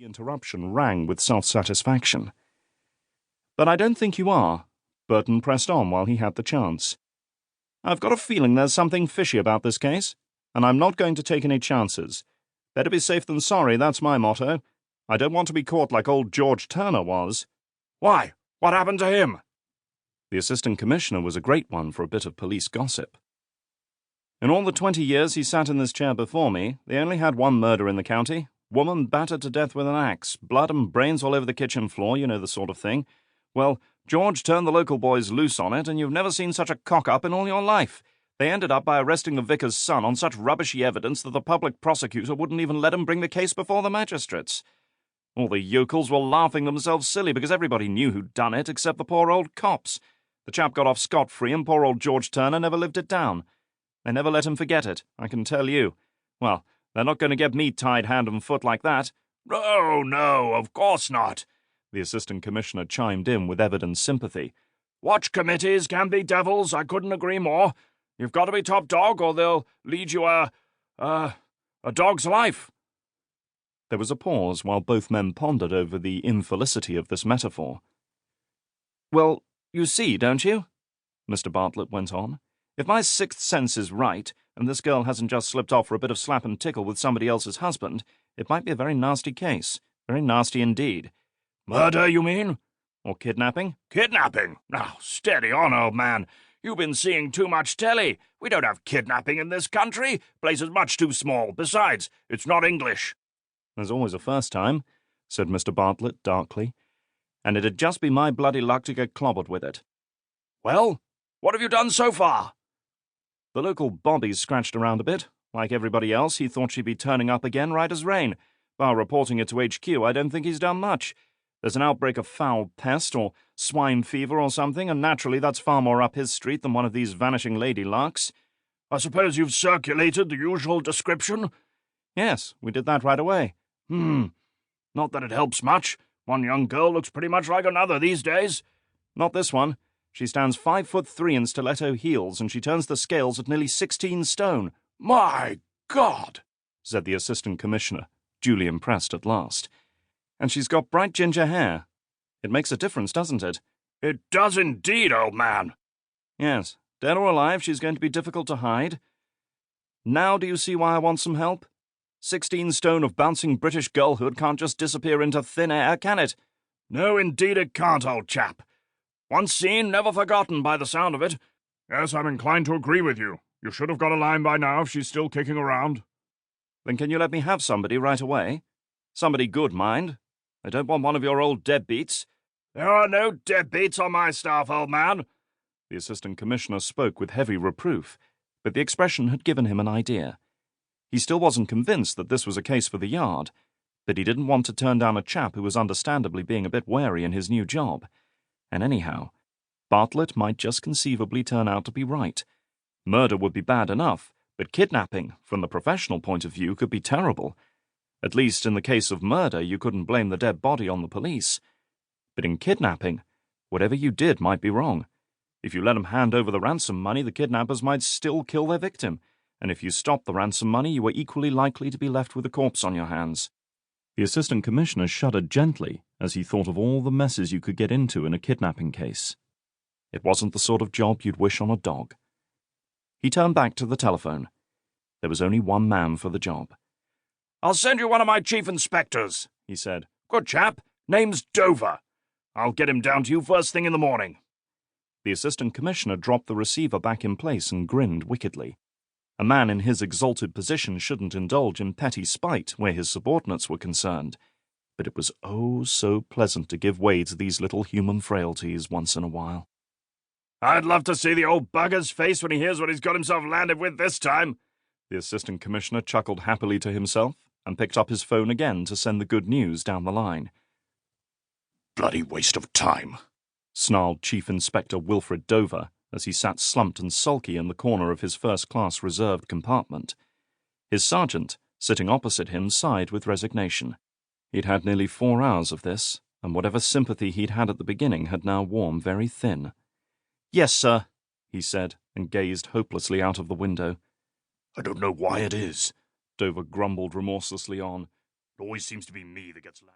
interruption rang with self-satisfaction. "But I don't think you are," Burton pressed on while he had the chance. "I've got a feeling there's something fishy about this case, and I'm not going to take any chances. Better be safe than sorry, that's my motto. I don't want to be caught like old George Turner was." "Why? What happened to him?" The Assistant Commissioner was a great one for a bit of police gossip. "In all the 20 years he sat in this chair before me, they only had one murder in the county. Woman battered to death with an axe, blood and brains all over the kitchen floor, you know the sort of thing. Well, George turned the local boys loose on it, and you've never seen such a cock-up in all your life. They ended up by arresting the vicar's son on such rubbishy evidence that the public prosecutor wouldn't even let him bring the case before the magistrates. All the yokels were laughing themselves silly because everybody knew who'd done it except the poor old cops. The chap got off scot-free and poor old George Turner never lived it down. They never let him forget it, I can tell you. Well, they're not going to get me tied hand and foot like that." "No, no, of course not," the Assistant Commissioner chimed in with evident sympathy. "Watch committees can be devils, I couldn't agree more. You've got to be top dog or they'll lead you a dog's life." There was a pause while both men pondered over the infelicity of this metaphor. "Well, you see, don't you?" Mr. Bartlett went on. "If my sixth sense is right, and this girl hasn't just slipped off for a bit of slap and tickle with somebody else's husband, it might be a very nasty case. Very nasty indeed." "Murder, you mean?" "Or kidnapping." "Kidnapping? Now, steady on, old man. You've been seeing too much telly. We don't have kidnapping in this country. Place is much too small. Besides, it's not English." "There's always a first time," said Mr. Bartlett darkly. "And it'd just be my bloody luck to get clobbered with it." "Well, what have you done so far?" "The local bobby's scratched around a bit. Like everybody else, he thought she'd be turning up again right as rain. While reporting it to HQ, I don't think he's done much. There's an outbreak of foul pest or swine fever or something, and naturally that's far more up his street than one of these vanishing lady larks." "I suppose you've circulated the usual description?" "Yes, we did that right away." Not that it helps much. One young girl looks pretty much like another these days." "Not this one. She stands 5'3" in stiletto heels, and she turns the scales at nearly 16 stone. "My God!" said the Assistant Commissioner, duly impressed at last. "And she's got bright ginger hair. It makes a difference, doesn't it?" "It does indeed, old man." "Yes. Dead or alive, she's going to be difficult to hide. Now do you see why I want some help? 16 stone of bouncing British girlhood can't just disappear into thin air, can it?" "No, indeed it can't, old chap. Once seen, never forgotten by the sound of it." "Yes, I'm inclined to agree with you. You should have got a line by now if she's still kicking around." "Then can you let me have somebody right away? Somebody good, mind. I don't want one of your old deadbeats." "There are no deadbeats on my staff, old man." The Assistant Commissioner spoke with heavy reproof, but the expression had given him an idea. He still wasn't convinced that this was a case for the Yard, but he didn't want to turn down a chap who was understandably being a bit wary in his new job. And anyhow, Bartlett might just conceivably turn out to be right. Murder would be bad enough, but kidnapping, from the professional point of view, could be terrible. At least in the case of murder, you couldn't blame the dead body on the police. But in kidnapping, whatever you did might be wrong. If you let them hand over the ransom money, the kidnappers might still kill their victim, and if you stopped the ransom money, you were equally likely to be left with a corpse on your hands. The Assistant Commissioner shuddered gently as he thought of all the messes you could get into in a kidnapping case. It wasn't the sort of job you'd wish on a dog. He turned back to the telephone. There was only one man for the job. "I'll send you one of my chief inspectors," he said. "Good chap. Name's Dover. I'll get him down to you first thing in the morning." The Assistant Commissioner dropped the receiver back in place and grinned wickedly. A man in his exalted position shouldn't indulge in petty spite where his subordinates were concerned, but it was oh so pleasant to give way to these little human frailties once in a while. "I'd love to see the old bugger's face when he hears what he's got himself landed with this time." The Assistant Commissioner chuckled happily to himself and picked up his phone again to send the good news down the line. "Bloody waste of time," snarled Chief Inspector Wilfred Dover as he sat slumped and sulky in the corner of his first-class reserved compartment. His sergeant, sitting opposite him, sighed with resignation. He'd had nearly 4 hours of this, and whatever sympathy he'd had at the beginning had now worn very thin. "Yes, sir," he said, and gazed hopelessly out of the window. "I don't know why it is," Dover grumbled remorselessly on. "It always seems to be me that gets landed."